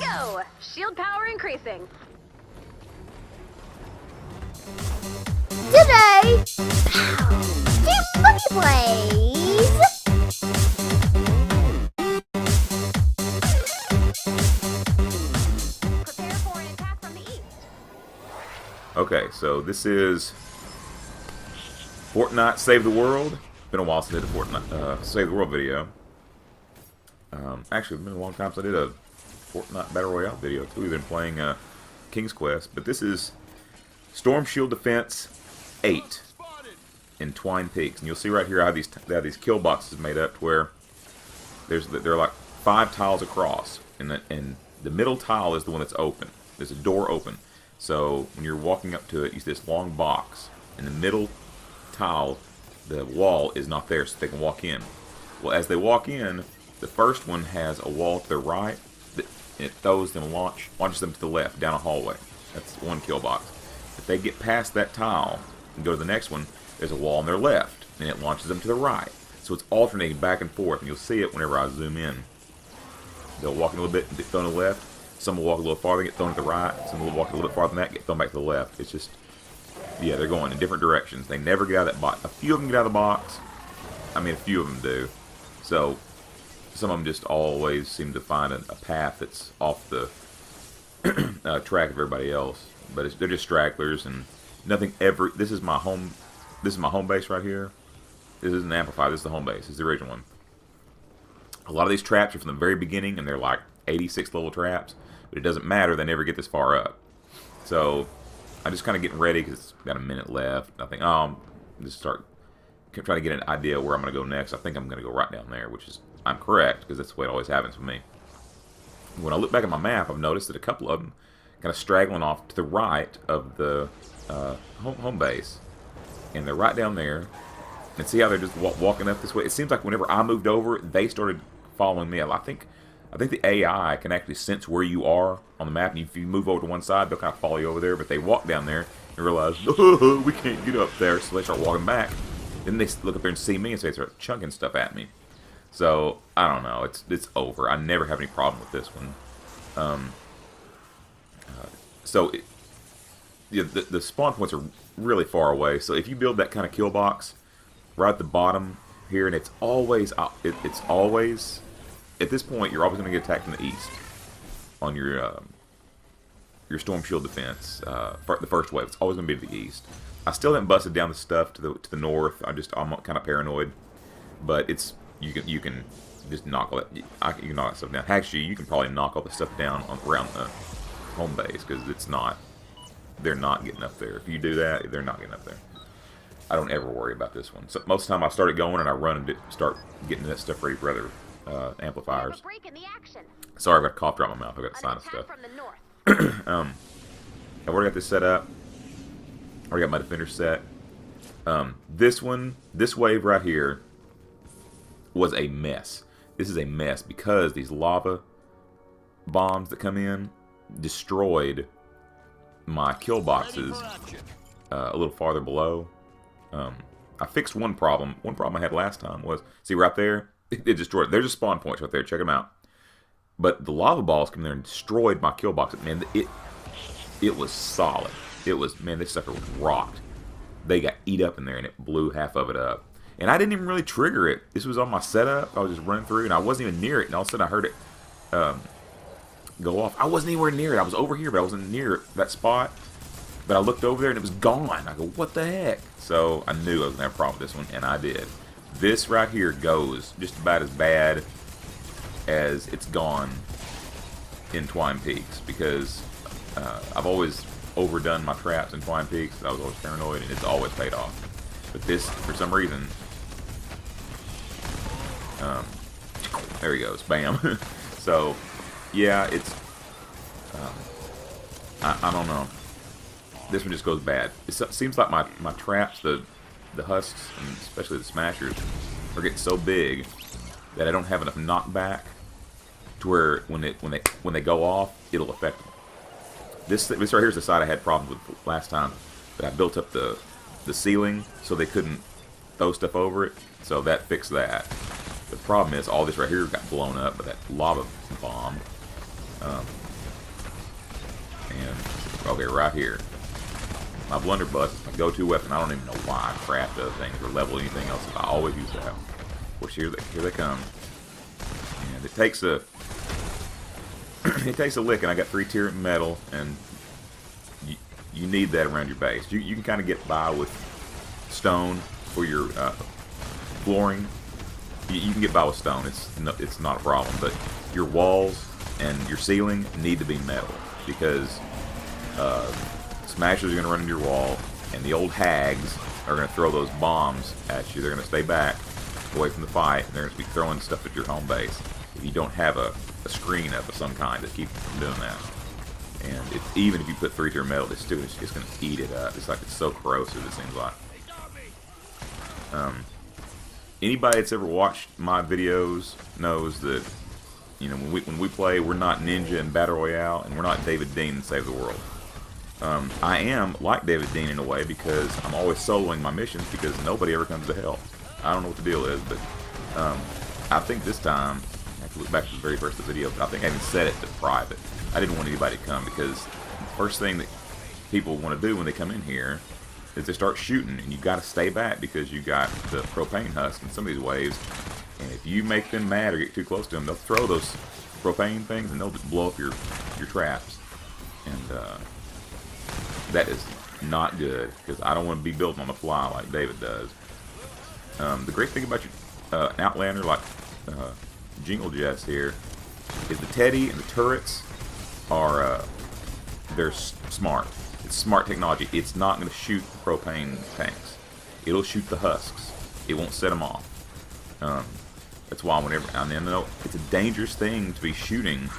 go! Shield power increasing. Today, Team Monkey Plays. Prepare for an attack from the east. Okay, so this is Fortnite Save the World. Been a while since I did a Fortnite Save the World video. Actually, it's been a long time since I did a Fortnite Battle Royale video too. We've been playing King's Quest, but this is Storm Shield Defense 8 in Twine Peaks, and you'll see right here I have these kill boxes made up to where there are like 5 tiles across, and the middle tile is the one that's open. There's a door open, so when you're walking up to it, you see this long box. In the middle tile, the wall is not there, so they can walk in. Well, as they walk in, the first one has a wall to the right. It throws them, launches them to the left down a hallway. That's one kill box. If they get past that tile and go to the next one, there's a wall on their left, and it launches them to the right. So it's alternating back and forth, and you'll see it whenever I zoom in. They'll walk in a little bit and get thrown to the left. Some will walk a little farther and get thrown to the right. Some will walk a little bit farther than that and get thrown back to the left. It's just, yeah, they're going in different directions. They never get out of that box. A few of them get out of the box. I mean, a few of them do. So some of them just always seem to find a path that's off the track of everybody else. But they're just stragglers, and nothing ever. This is my home base right here. This isn't an Amplifier. This is the home base. This is the original one. A lot of these traps are from the very beginning, and they're like 86 level traps. But it doesn't matter. They never get this far up. So I'm just kind of getting ready because it's got a minute left. I think, just start trying to get an idea where I'm going to go next. I think I'm going to go right down there, which is, I'm correct, because that's the way it always happens with me. When I look back at my map, I've noticed that a couple of them kind of straggling off to the right of the home base. And they're right down there. And see how they're just walking up this way? It seems like whenever I moved over, they started following me. I think the AI can actually sense where you are on the map, and if you move over to one side, they'll kind of follow you over there. But they walk down there and realize, oh, we can't get up there, so they start walking back. Then they look up there and see me, and so they start chunking stuff at me. So I don't know. It's over. I never have any problem with this one. The spawn points are really far away. So if you build that kind of kill box right at the bottom here, and it's always at this point, you're always going to get attacked from the east on your storm shield defense. The first wave, it's always going to be to the east. I still haven't busted down the stuff to the north. I'm kind of paranoid, but you can just knock all that. You can knock that stuff down. Actually, you can probably knock all the stuff down around the home base because they're not getting up there. If you do that, they're not getting up there. I don't ever worry about this one. So most of the time, I started going and I run and start getting that stuff ready for other amplifiers. Sorry, I've got a cough drop in my mouth. I've got the sinus stuff. I've already got this set up. Already got my defender set. This wave right here was a mess. This is a mess because these lava bombs that come in destroyed my kill boxes a little farther below. I fixed one problem. One problem I had last time was, see right there, it destroyed. There's a spawn point right there. Check them out. But the lava balls came there and destroyed my kill box. Man, it was solid. It was, man, this sucker was rocked. They got eat up in there, and it blew half of it up. And I didn't even really trigger it. This was on my setup. I was just running through, and I wasn't even near it. And all of a sudden, I heard it go off. I wasn't anywhere near it. I was over here, but I wasn't near that spot. But I looked over there, and it was gone. I go, what the heck? So I knew I was going to have a problem with this one, and I did. This right here goes just about as bad as it's gone in Twine Peaks, because I've always overdone my traps in Twine Peaks. I was always paranoid, and it's always paid off. But this, for some reason, there he goes, bam. So, yeah, it's, I don't know. This one just goes bad. It seems like my traps, the husks, and especially the smashers, are getting so big that I don't have enough knockback to where when they go off, it'll affect them. This right here is the side I had problems with last time, but I built up the ceiling so they couldn't throw stuff over it, so that fixed that. The problem is all this right here got blown up by that lava bomb. And okay, right here. My blunderbuss is my go-to weapon. I don't even know why I craft other things or level anything else. I always use that. Of course, here they come. And it takes a it takes a lick, and I got 3-tier metal, and you need that around your base. You can kind of get by with stone for your flooring. You can get by with stone. It's not a problem. But your walls and your ceiling need to be metal, because smashers are going to run into your wall, and the old hags are going to throw those bombs at you. They're going to stay back, away from the fight, and they're going to be throwing stuff at your home base if you don't have a screen up of some kind to keep them from doing that. And even if you put 3-tier metal, it's going to eat it up. It's like it's so corrosive, it seems like. Anybody that's ever watched my videos knows that, you know, when we play, we're not Ninja and Battle Royale, and we're not David Dean and Save the World. I am like David Dean in a way, because I'm always soloing my missions because nobody ever comes to help. I don't know what the deal is, but I think this time, I have to look back to the very first video, but I think I even set it to private. I didn't want anybody to come, because the first thing that people want to do when they come in here is they start shooting, and you got to stay back because you got the propane husk in some of these waves, and if you make them mad or get too close to them, they'll throw those propane things and they'll just blow up your traps. And that is not good, because I don't want to be building on the fly like David does. The great thing about your Outlander like Jingle Jets here is the T.E.D.D.Y and the turrets are they're smart. It's smart technology. It's not going to shoot the propane tanks. It'll shoot the husks. It won't set them off. That's why whenever I know it's a dangerous thing to be shooting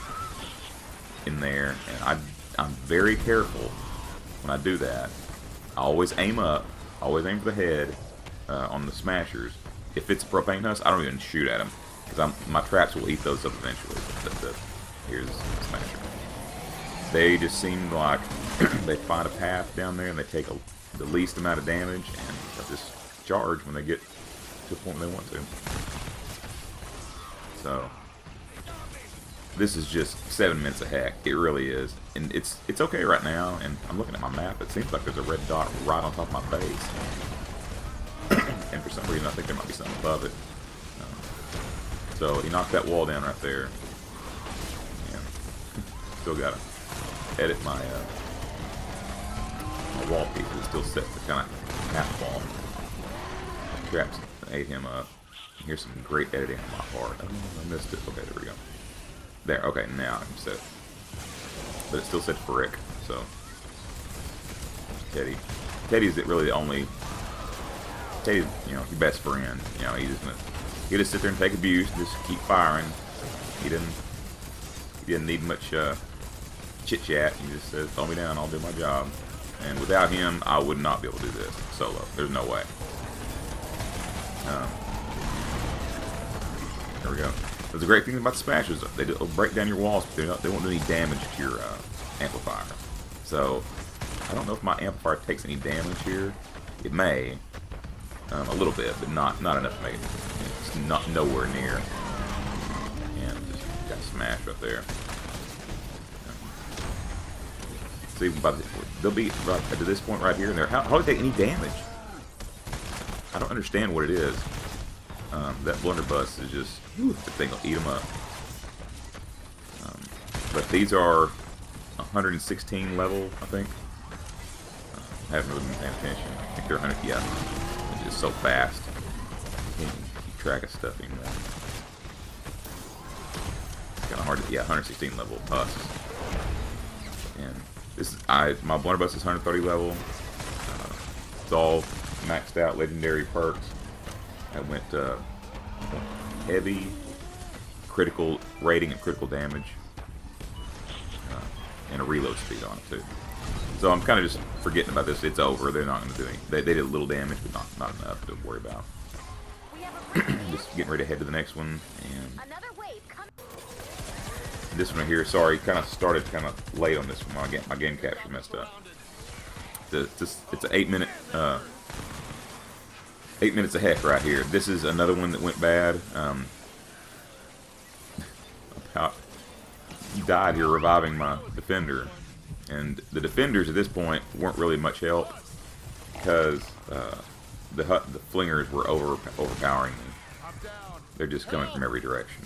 in there, and I'm very careful when I do that. I always aim up. Always aim for the head on the smashers. If it's a propane husk, I don't even shoot at them, because my traps will eat those up eventually. Here's the smasher. They just seem like they find a path down there and they take the least amount of damage, and they'll just charge when they get to the point they want to. So this is just 7 minutes of heck. It really is, and it's okay right now. And I'm looking at my map. It seems like there's a red dot right on top of my base, and for some reason I think there might be something above it. So he knocked that wall down right there. And still gotta edit my wall piece. It's still set to kind of half wall. Traps ate him up. Here's some great editing on my part. Oh, I missed it. Okay, there we go. There. Okay, now I'm set. But it's still set for Rick. So T.E.D.D.Y. T.E.D.D.Y is really the only. T.E.D.D.Y, you know, your best friend. You know, he'll just sit there and take abuse, and just keep firing. He didn't need much chit chat. He just says, "Throw me down, I'll do my job." And without him, I would not be able to do this solo. There's no way. There we go. There's a great thing about the smashers. They'll break down your walls, but they won't do any damage to your amplifier. So I don't know if my amplifier takes any damage here. It may, a little bit, but not enough to make it. It's not nowhere near. And just got smashed up there. So even they'll be right to this point right here, and how do they take any damage? I don't understand what it is. That blunderbuss is just, the thing will eat them up. But these are 116 level, I think. I haven't really been paying attention. I think they're 100. Yeah, it's just so fast. You can't keep track of stuff anymore. It's kind of hard to. Yeah, 116 level husks. And this is my blunderbuss is 130 level. It's all maxed out legendary perks. I went heavy, critical rating and critical damage, and a reload speed on it too. So I'm kind of just forgetting about this. It's over. They're not going to do any. They did a little damage, but not enough to worry about. Just getting ready to head to the next one. And this one right here, sorry, kind of started kind of late on this one. My game capture messed up. It's an 8 minute. 8 minutes of heck right here. This is another one that went bad. He died here reviving my defender, And the defenders at this point weren't really much help because the flingers were overpowering me. They're just coming from every direction.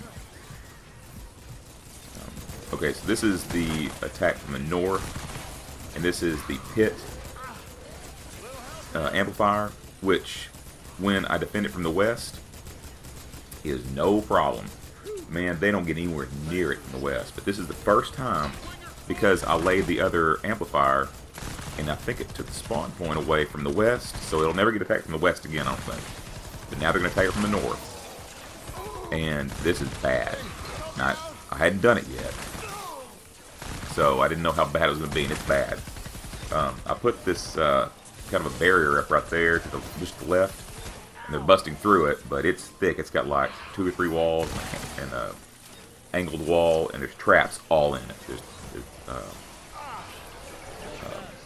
Okay, so this is the attack from the north, and this is the pit amplifier, which, when I defend it from the west, is no problem. Man, they don't get anywhere near it from the west. But this is the first time, because I laid the other amplifier, and I think it took the spawn point away from the west, so it'll never get attacked from the west again, I don't think. But now they're going to attack it from the north. And this is bad. Now, I hadn't done it yet, so I didn't know how bad it was going to be, and it's bad. I put this kind of a barrier up right there to the just to the left, and they're busting through it, but it's thick. It's got like 2 or 3 walls and an angled wall, and there's traps all in it. There's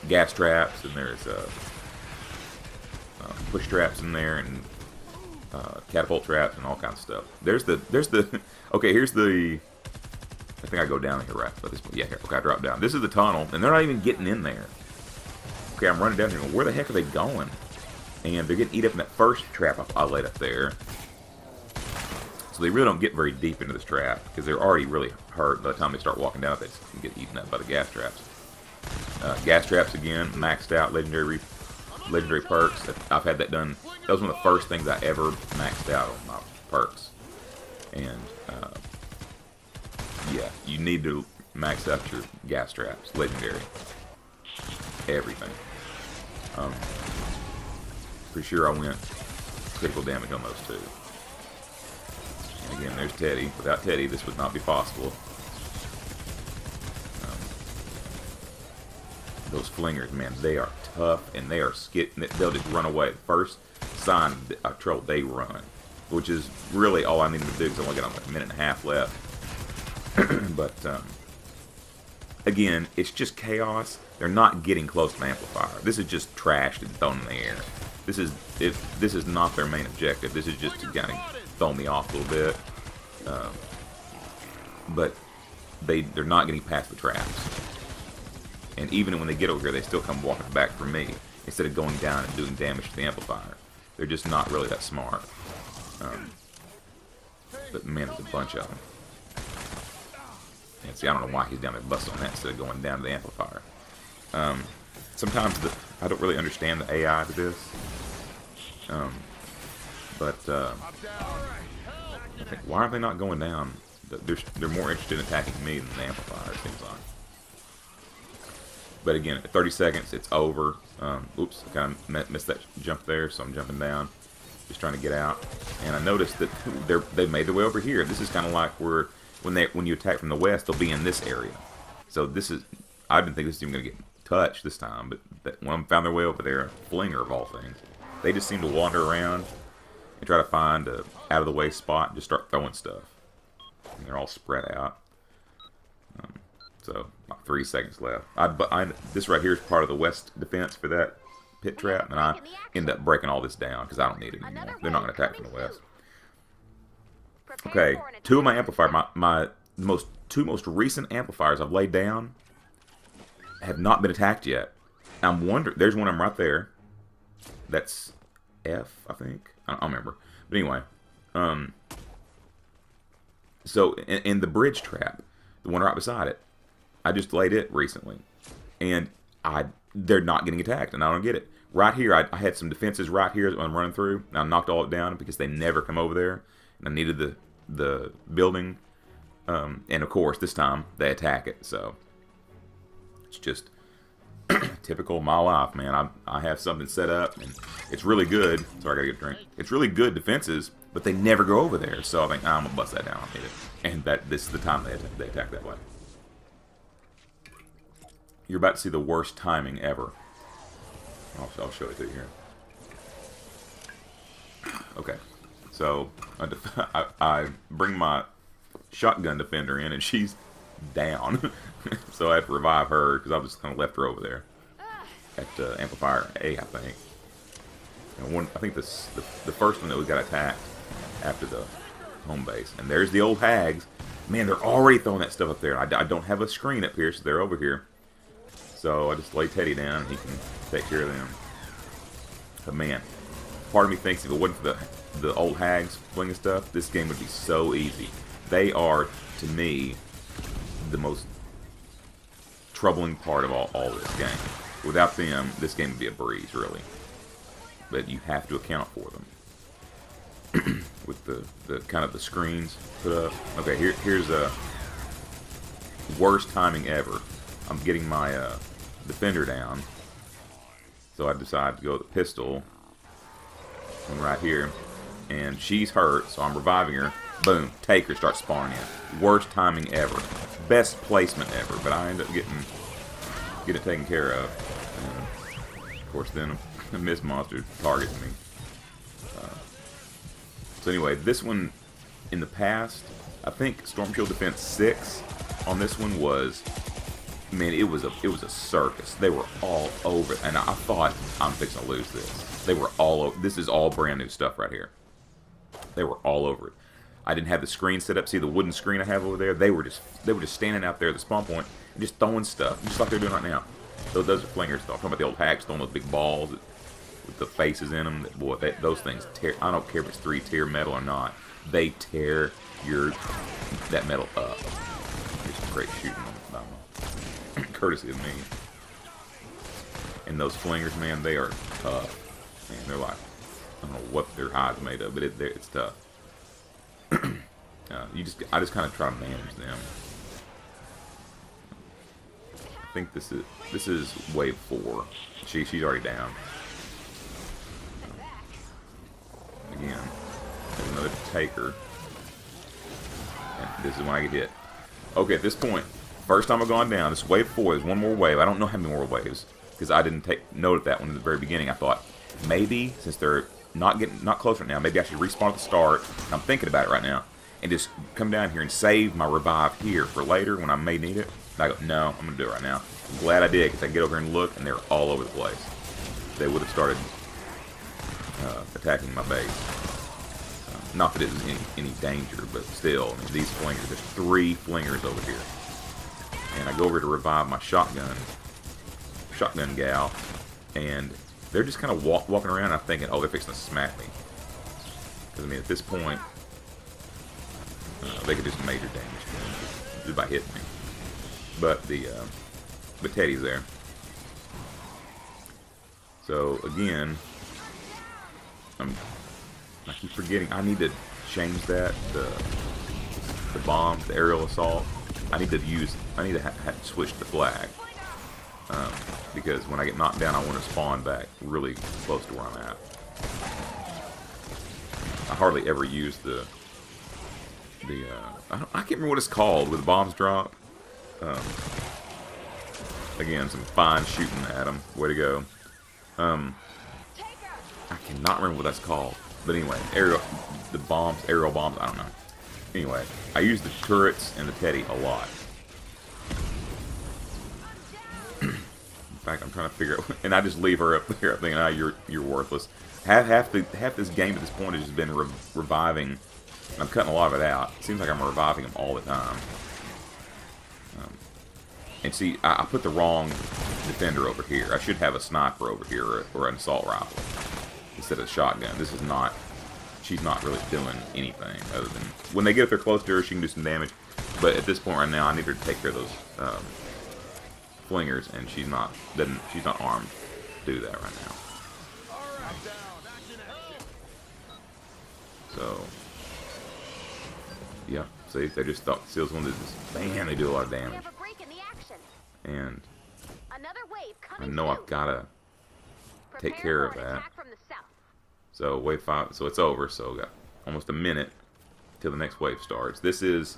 gas traps, and there's push traps in there, and catapult traps, and all kinds of stuff. There's the okay, here's the, I think I go down here, right? But this, yeah, here, okay, I drop down. This is the tunnel, and they're not even getting in there. Okay, I'm running down here. Where the heck are they going? And they're getting eat up in that first trap I laid up there. So they really don't get very deep into this trap, because they're already really hurt by the time they start walking down. They just get eaten up by the gas traps. Gas traps again, maxed out legendary perks. I've had that done. That was one of the first things I ever maxed out on my perks. And yeah, you need to max out your gas traps, legendary, everything. Pretty sure I went critical damage on those two. And again, there's T.E.D.D.Y. Without T.E.D.D.Y, this would not be possible. Those flingers, man, they are tough, and they are they'll just run away. The first sign of trouble, they run. Which is really all I needed to do, because I only got like a minute and a half left. But, again, it's just chaos. They're not getting close to an amplifier. This is just trashed and thrown in the air. This is not their main objective. This is just to kind of throw me off a little bit. But they're not getting past the traps. And even when they get over here, they still come walking back for me, instead of going down and doing damage to the amplifier. They're just not really that smart. But man, there's a bunch of them. And see, I don't know why he's down there busting on that instead of going down to the amplifier. Sometimes I don't really understand the AI to this. But I think, why are they not going down? They're more interested in attacking me than the amplifier, it seems like. But again, at 30 seconds, it's over. Oops, I kind of missed that jump there, so I'm jumping down, just trying to get out. And I noticed that they've made their way over here. This is kind of like when you attack from the west, they'll be in this area. So this is, I didn't think this was even going to get touched this time, but one of them found their way over there, a flinger of all things. They just seem to wander around and try to find a out-of-the-way spot and just start throwing stuff. And they're all spread out. So, about 3 seconds left. This right here is part of the west defense for that pit trap, and I end up breaking all this down because I don't need it anymore. They're not going to attack from the west. Okay, 2 of my amplifiers, my two most recent amplifiers I've laid down have not been attacked yet. I'm wondering, there's one of them right there. That's F, I think. I don't remember. But anyway, so in the bridge trap, the one right beside it, I just laid it recently, and they're not getting attacked, and I don't get it. Right here, I had some defenses right here that I'm running through, and I knocked all it down because they never come over there, and I needed the building, and of course, this time, they attack it, so it's just typical of my life, man. I have something set up, and it's really good. Sorry, I gotta get a drink. It's really good defenses, but they never go over there, so I think, I'm gonna bust that down. I need it, and this is the time they attack that way. You're about to see the worst timing ever. I'll show it to you here. Okay, so I bring my shotgun defender in, and she's down. So I have to revive her, because I just kind of left her over there. At Amplifier A, I think. And I think the first one that we got attacked after the home base. And there's the old hags. Man, they're already throwing that stuff up there. I don't have a screen up here, so they're over here. So I just lay Teddy down and he can take care of them. But man, part of me thinks if it wasn't for the old hags flinging stuff, this game would be so easy. They are, to me, the most troubling part of all this game. Without them, this game would be a breeze, really. But you have to account for them. With the kind of the screens put up. Okay, here's a worst timing ever. I'm getting my defender down, so I decide to go with the pistol. And right here, and she's hurt, so I'm reviving her. Boom, take her, start spawning in. Worst timing ever. Best placement ever, but I end up getting it taken care of. And of course, then a mist monster targets me. So anyway, this one, in the past, I think Storm Shield Defense 6 on this one was, man, it was a circus. They were all over it, and I thought, I'm fixing to lose this. They were all over. This is all brand new stuff right here. They were all over it. I didn't have the screen set up. See the wooden screen I have over there? They were just standing out there at the spawn point and just throwing stuff, just like they're doing right now. Those are flingers. I'm talking about the old hags throwing those big balls with the faces in them. Boy, those things tear. I don't care if it's 3-tier metal or not. They tear that metal up. It's great shooting on courtesy of me. And those flingers, man, they are tough. Man, they're like, I don't know what their hide's made of, but it's tough. I just kind of try to manage them. I think this is wave 4. She's already down. Again, there's another taker. And this is when I get hit. Okay, at this point, first time I've gone down. This is wave 4. There's one more wave. I don't know how many more waves because I didn't take note of that one in the very beginning. I thought maybe since they're not close right now, maybe I should respawn at the start. And I'm thinking about it right now and just come down here and save my revive here for later when I may need it. And I go, no, I'm gonna do it right now. I'm glad I did because I can get over here and look, and they're all over the place. They would have started attacking my base. Not that it was any danger, but still, I mean, these flingers, there's 3 flingers over here. And I go over to revive my shotgun gal, and they're just kind of walking around. I'm thinking, oh, they're fixing to smack me. Because, I mean, at this point, they could do some major damage to me just by hitting me. But but Teddy's there. So, again, I keep forgetting. I need to change that. The bombs, the aerial assault. I need to have switch the flag. Because when I get knocked down, I want to spawn back really close to where I'm at. I hardly ever use I can't remember what it's called where the bombs drop. Again, some fine shooting at them. Way to go. I cannot remember what that's called. But anyway, aerial bombs, I don't know. Anyway, I use the turrets and the Teddy a lot. In fact, I'm trying to figure out, and I just leave her up there thinking, ah, you're worthless. Half this game at this point has just been reviving. I'm cutting a lot of it out. It seems like I'm reviving them all the time. And see, I put the wrong defender over here. I should have a sniper over here or an assault rifle instead of a shotgun. This is not. She's not really doing anything other than when they get up there close to her, she can do some damage. But at this point right now, I need her to take care of those flingers, and she's not armed to do that right now. So, yeah. See, they just thought Seal's one that just bam, they do a lot of damage. And I know I've gotta take care of that. So wave 5, so it's over. So we got almost a minute till the next wave starts. This is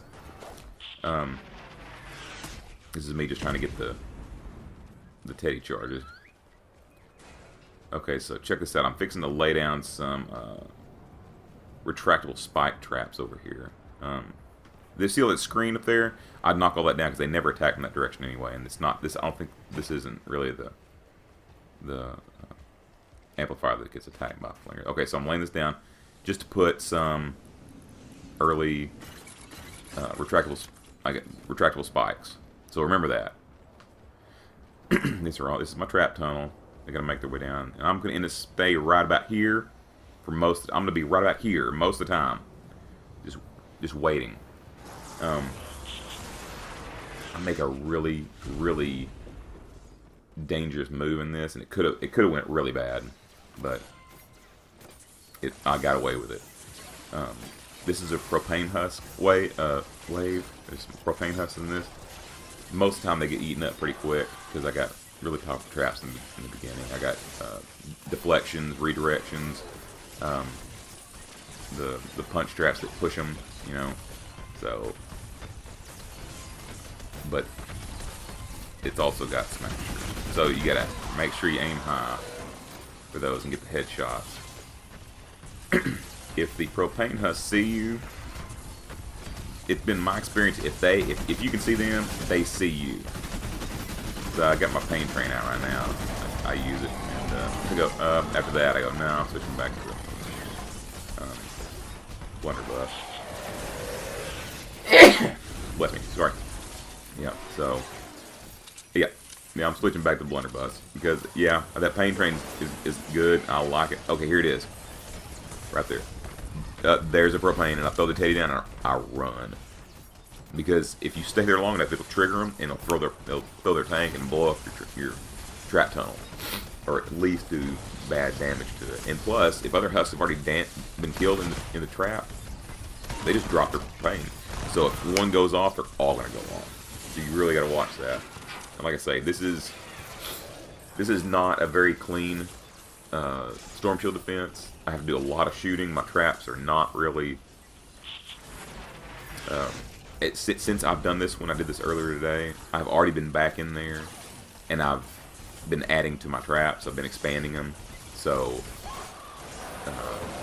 me just trying to get the Teddy charges. Okay, so check this out. I'm fixing to lay down some retractable spike traps over here. They see all that screen up there? I'd knock all that down because they never attack in that direction anyway. And it's not this. I don't think this isn't really the amplifier that gets attacked by flingers. Okay, so I'm laying this down just to put some early retractable spikes. So remember that. These are all. This is my trap tunnel. They're gonna make their way down, and I'm gonna end to stay right about here for most. I'm gonna be right about here most of the time, just waiting. I make a really dangerous move in this, and it could have went really bad, but I got away with it. This is a propane husk wave. There's some propane husks in this. Most of the time they get eaten up pretty quick because I got really powerful traps in the beginning. I got deflections, redirections, the punch traps that push them, you know. So, but it's also got smashers. So you gotta make sure you aim high for those and get the headshots. If the propane husks see you, it's been my experience, if you can see them, they see you. So I got my pain train out right now. I use it, and I go, after that I go, no, I'm switching back to the blunderbuss. Bless me, sorry. Yeah, so, yeah, I'm switching back to the blunderbuss, because, yeah, that pain train is good, I like it. Okay, here it is, right there. There's a propane, and I throw the T.E.D.D.Y down, and I run. Because if you stay there long enough, it'll trigger them, and they'll throw their tank and blow up your trap tunnel, or at least do bad damage to it. And plus, if other husks have already been killed in the trap, they just drop their propane. So if one goes off, they're all gonna go off. So you really gotta watch that. And like I say, this is not a very clean storm shield defense. I have to do a lot of shooting. My traps are not really. Since I've done this, when I did this earlier today, I've already been back in there, and I've been adding to my traps. I've been expanding them, so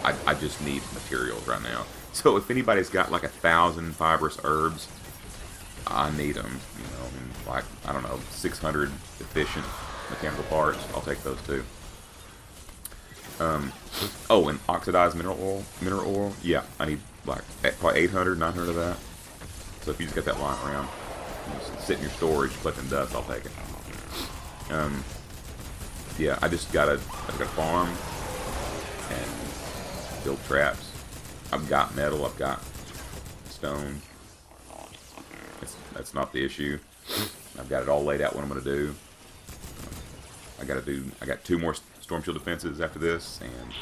I just need materials right now. So if anybody's got like 1,000 fibrous herbs, I need them. You know, like, I don't know, 600 efficient mechanical parts. I'll take those too. Oh, and oxidized mineral oil. Yeah, I need like probably 800, 900 of that. So if you just got that lying around, just sit in your storage collecting dust, I'll take it. Yeah, I gotta farm and build traps. I've got metal, I've got stone. That's not the issue. I've got it all laid out what I'm gonna do. I got 2 more storm shield defenses after this, and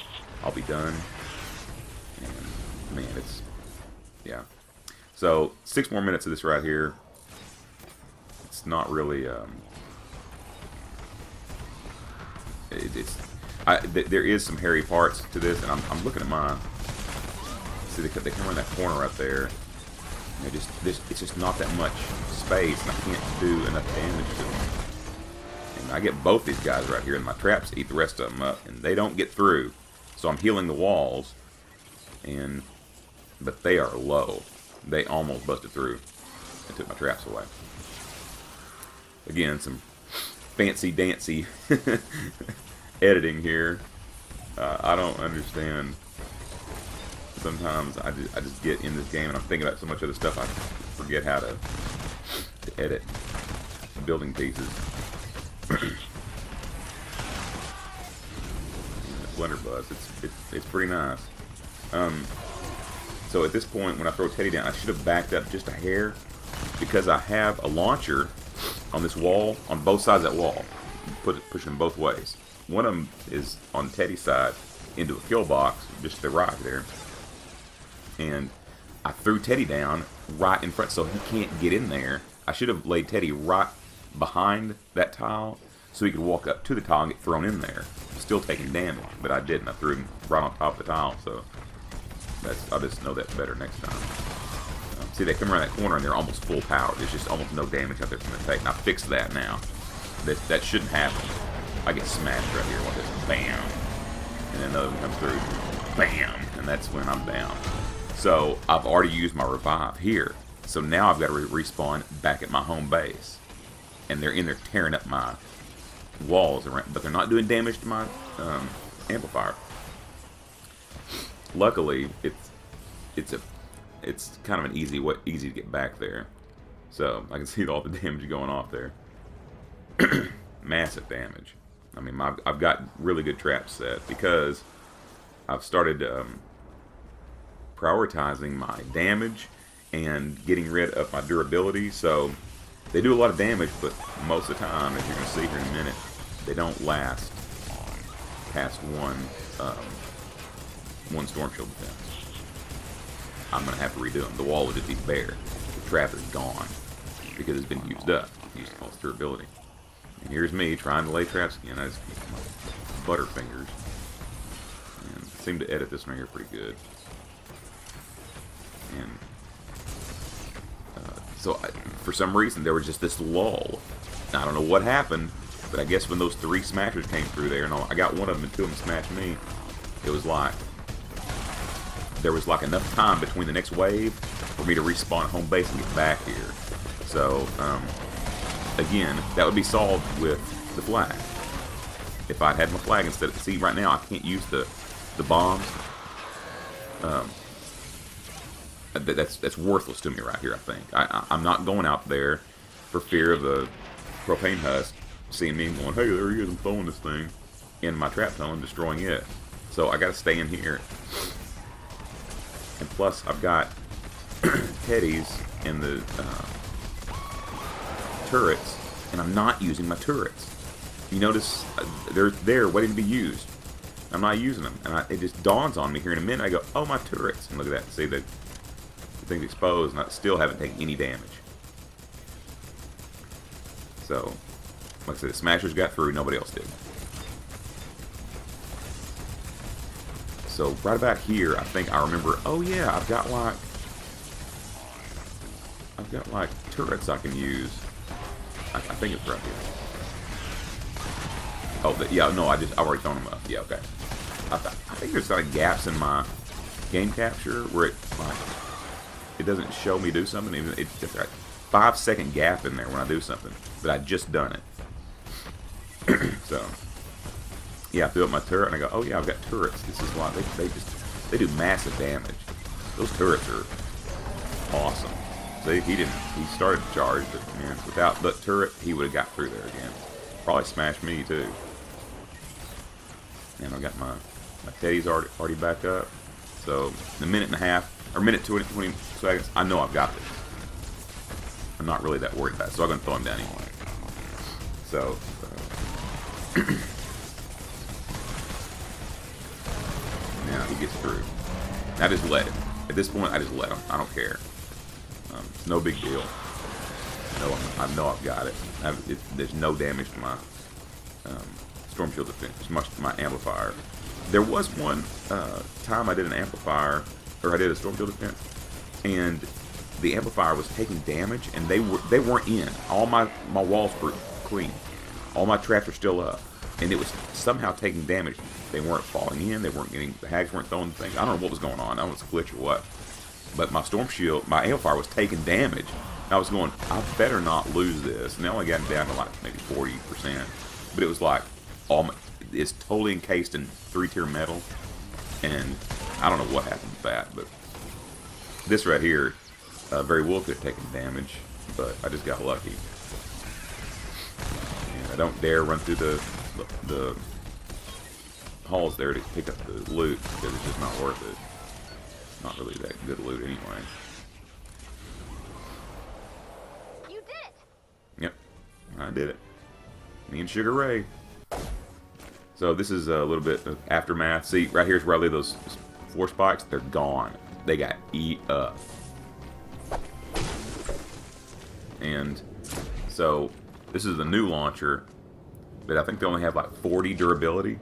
I'll be done. And man, yeah. So 6 more minutes of this right here. It's not really. There is some hairy parts to this, and I'm looking at mine. See, they come around that corner right there. And it's just not that much space, and I can't do enough damage to them. And I get both these guys right here, and my traps eat the rest of them up, and they don't get through. So I'm healing the walls, but they are low. They almost busted through and took my traps away. Again, some fancy-dancy editing here. I don't understand. Sometimes I just get in this game and I'm thinking about so much other stuff I forget how to edit building pieces. Blunderbuss, it's pretty nice. So at this point, when I throw T.E.D.D.Y down, I should have backed up just a hair, because I have a launcher on this wall, on both sides of that wall, pushing them both ways. One of them is on Teddy's side into a kill box, just to the right there. And I threw T.E.D.Y down right in front, so he can't get in there. I should have laid T.E.D.Y right behind that tile, so he could walk up to the tile and get thrown in there, still taking damage. But I didn't. I threw him right on top of the tile, so I'll just know that better next time. See, they come around that corner and they're almost full power. There's just almost no damage out there from the take. And I fixed that now. That shouldn't happen. I get smashed right here like this. Bam. And then another one comes through. Bam. And that's when I'm down. So I've already used my revive here. So now I've got to respawn back at my home base. And they're in there tearing up my walls around. But they're not doing damage to my amplifier. Luckily, it's kind of an easy to get back there. So I can see all the damage going off there. massive damage. I mean, I've got really good traps set because I've started prioritizing my damage and getting rid of my durability. So they do a lot of damage, but most of the time, as you're going to see here in a minute, they don't last past one storm shield defense. I'm going to have to redo them. The wall will just be bare. The trap is gone because it's been used up. Used all its durability. And here's me trying to lay traps again. I just use my butterfingers. And I seem to edit this one here pretty good. And for some reason, there was just this lull. I don't know what happened, but I guess when those 3 smashers came through there, and I got one of them and 2 of them smashed me, it was like there was like enough time between the next wave for me to respawn at home base and get back here. So, again, that would be solved with the flag. If I'd had my flag instead of... See, right now, I can't use the bombs. That's worthless to me right here, I think. I'm not going out there for fear of the propane husk seeing me going, hey, there he is, I'm throwing this thing in my trap tunnel and destroying it. So I got to stay in here. And plus, I've got T.E.D.Ys and the turrets, and I'm not using my turrets. You notice they're there waiting to be used. I'm not using them, and it just dawns on me here in a minute. I go, oh, my turrets, and look at that. See, the thing's exposed, and I still haven't taken any damage. So, like I said, the smashers got through, nobody else did. So right about here, I think I remember. Oh yeah, I've got like turrets I can use. I think it's right here. Oh, yeah, no, I've already thrown them up. Yeah, okay. I think there's like gaps in my game capture where it doesn't show me do something. Even it's just like 5-second gap in there when I do something, but I just done it. So. Yeah, I threw up my turret and I go, oh yeah, I've got turrets. This is why they do massive damage. Those turrets are awesome. See, he started to charge, but man, without that turret, he would have got through there again. Probably smashed me too. And I got my T.E.D.Ys already back up. So in a minute and a half, or minute 20 seconds, I know I've got this. I'm not really that worried about it, so I'm gonna throw him down anyway. So. Now he gets through. I just let him. At this point, I just let him. I don't care. It's no big deal. No, I know I've got it. There's no damage to my storm shield defense, much to my amplifier. There was one time I did an amplifier, or I did a storm shield defense, and the amplifier was taking damage, and they weren't in. All my walls were clean. All my traps are still up, and it was somehow taking damage. They weren't falling in. They weren't getting, the hags weren't throwing the thing. I don't know what was going on. I don't know if it was a glitch or what. But my storm shield, my amplifier was taking damage. And I was going, I better not lose this. And I only got it down to like maybe 40%. But it was like, it's totally encased in 3-tier metal. And I don't know what happened with that. But this right here, very well could have taken damage. But I just got lucky. And I don't dare run through the halls there to pick up the loot because it's just not worth it. Not really that good loot anyway. You did it. Yep, I did it. Me and Sugar Ray. So this is a little bit of aftermath. See, right here's where I leave those floor spikes. They're gone. They got eat up. And so this is the new launcher, but I think they only have like 40 durability.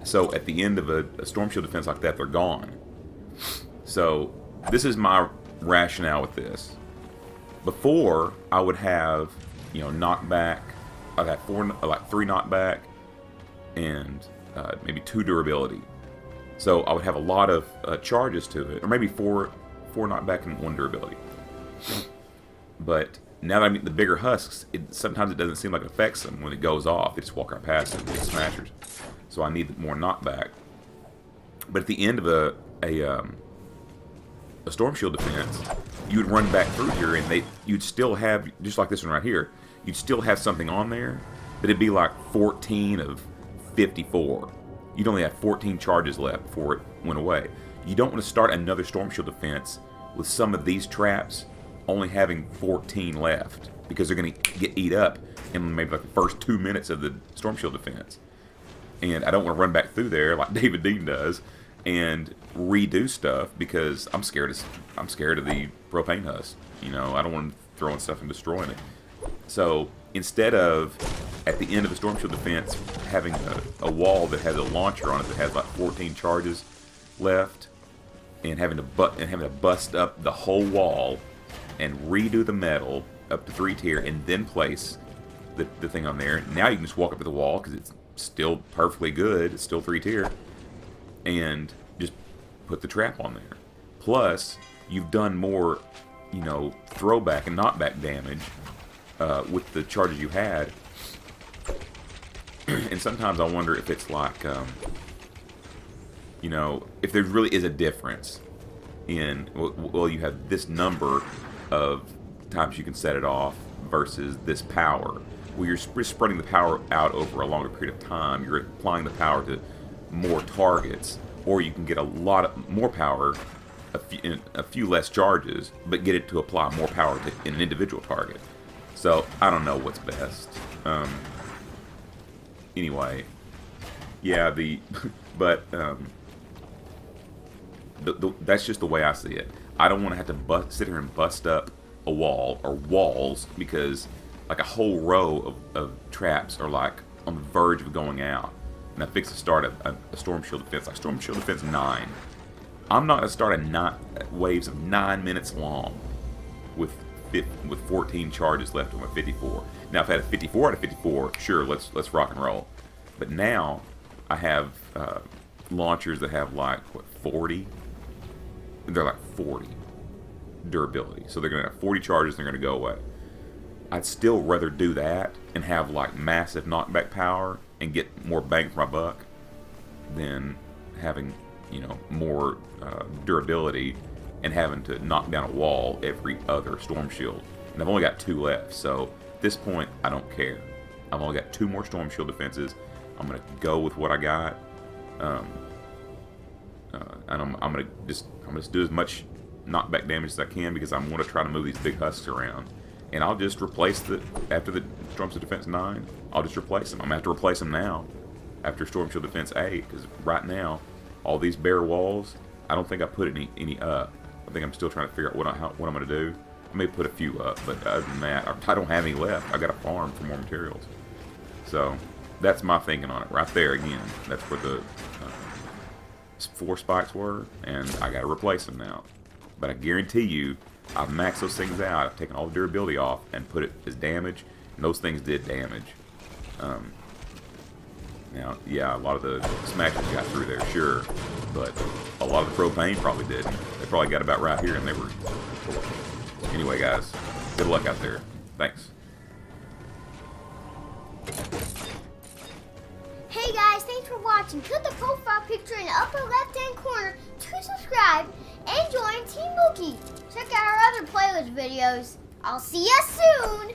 So at the end of a storm shield defense like that, they're gone. So this is my rationale with this. Before, I would have, knockback. I'd have 3 knockback and maybe 2 durability. So I would have a lot of charges to it, or maybe 4 knockback and 1 durability. But now that I'm getting the bigger husks, sometimes it doesn't seem like it affects them when it goes off. They just walk right past it, big smashers. So I need more knockback. But at the end of a storm shield defense, you'd run back through here, and you'd still have, just like this one right here, you'd still have something on there, but it'd be like 14 of 54. You'd only have 14 charges left before it went away. You don't want to start another Storm Shield defense with some of these traps only having 14 left, because they're going to get eat up in maybe like the first 2 minutes of the Storm Shield defense. And I don't want to run back through there like David Dean does and redo stuff, because I'm scared of the propane husk. You know, I don't want them throwing stuff and destroying it. So instead of at the end of the Storm Shield defense having a wall that has a launcher on it that has like 14 charges left, and having to bust up the whole wall and redo the metal up to 3 tier and then place the thing on there. Now you can just walk up to the wall because it's still perfectly good. It's still 3 tier, and just put the trap on there. Plus, you've done more, you know, throwback and knockback damage with the charges you had. And sometimes I wonder if it's like, you know, if there really is a difference in, well, you have this number of times you can set it off versus this power. Well, you're spreading the power out over a longer period of time. You're applying the power to more targets, or you can get a lot more power, a few less charges, but get it to apply more power to an individual target. So I don't know what's best. Anyway, yeah, that's just the way I see it. I don't want to have to sit here and bust up a wall or walls, because like a whole row of traps are like on the verge of going out, and I fix to start a Storm Shield defense, like Storm Shield defense 9. I'm not going to start waves of 9 minutes long with 14 charges left on my 54. Now if I had a 54 out of 54, sure, let's rock and roll. But now I have launchers that have like, what, 40? They're like 40 durability. So they're going to have 40 charges and they're going to go away. I'd still rather do that and have like massive knockback power and get more bang for my buck than having, you know, more durability and having to knock down a wall every other Storm Shield. And I've only got 2 left, so at this point I don't care. I've only got 2 more Storm Shield defenses. I'm gonna go with what I got, and I'm gonna just do as much knockback damage as I can, because I'm gonna try to move these big husks around. And I'll just replace after the Storm Shield Defense 9. I'll just replace them. I'm gonna have to replace them now after Storm Shield Defense 8, because right now all these bare walls, I don't think I put any up. I think I'm still trying to figure out what I'm gonna do. I may put a few up, but other than that, I don't have any left. I got to farm for more materials. So that's my thinking on it. Right there again, that's where the 4 spikes were, and I got to replace them now. But I guarantee you, I've maxed those things out. I've taken all the durability off and put it as damage, and those things did damage. Now, yeah, a lot of the smackers got through there, sure, but a lot of the propane probably didn't. They probably got about right here, and they were... Anyway, guys, good luck out there. Thanks. Hey guys, thanks for watching. Click the profile picture in the upper left-hand corner to subscribe and join Team Mookie. Check out our other playlist videos. I'll see you soon!